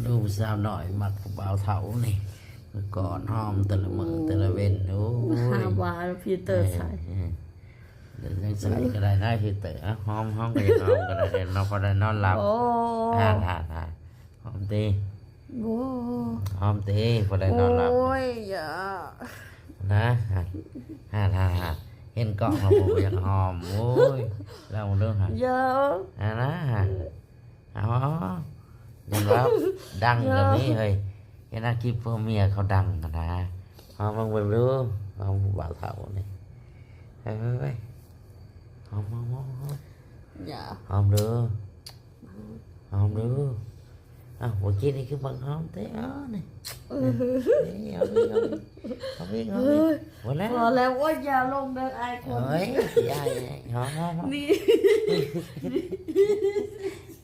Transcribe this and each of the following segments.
ดูสาวหน่อยมักบ่าวเถานี่เมื่อก่อนหอมแต่ละมือแต่ละเว้นโอ้ย หาวาพีเตอร์ใส่ เดี๋ยวยังใส่ก็ได้ได้พี่เต๋อหอมหอมก็ยังหอมก็ได้เดี๋ยวนอนก็ได้นอนหลับ โอ้ ฮ่าหอมตี โอ้ หอมตีพอได้นอนหลับ โอ้ยอย่า นะเห็นกล่องเราผมยังหอมโอ้ยเราเรื่องฮะ อย่า นะอ๋อยังว่าดังแบบนี้เฮ้ยเห็นนักคลิปพวกเมียเขาดังกันนะหอมมึงไปรู้หอมบ่าวเถานี่ไปหอม อย่า หอมดูอ้าวเมื่อกี้นี่คือบังหอมเต้นี่เอาไปหมดแล้ว พอแล้วว่าอย่าลงเดินไอคน เฮ้ยใหญ่หอม นี่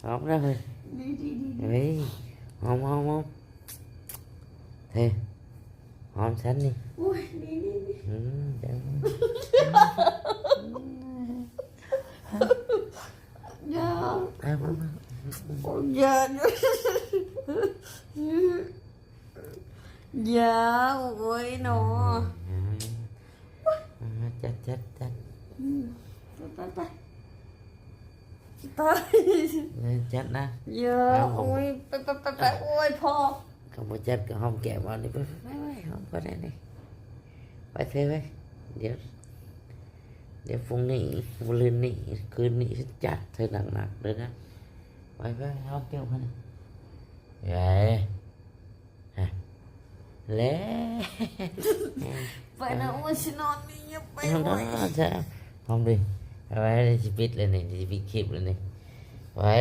หอมแล้วเฮ้ย นี่ เฮ้ยหอมเฮ้ยหอมฉันนี่ โอ้ยนี่ เดี๋ยว อย่า เอามา อย่าอย่าโอ้ยหนอ จัด ไปตาย จัดนะ อย่าโอ้ยไปโอ้ยพอ เขาบอกจัดก็หอมแก้มเอานี่ไปหอมก็ได้นี่ไปเถอะไปเดี๋ยวพรุ่งนี้วันลืนนี้คืนนี้จัดเธอหนักเลยนะไปหอมแก้มเขานี่เย้เล่ ไปนะโอ้ยฉันนอนนี่อย่าไป หอม โอ้ย หอมดิเอาไว้ในชีวิตเลยนี่ในชีวิตคลิปเลยนี่ไว้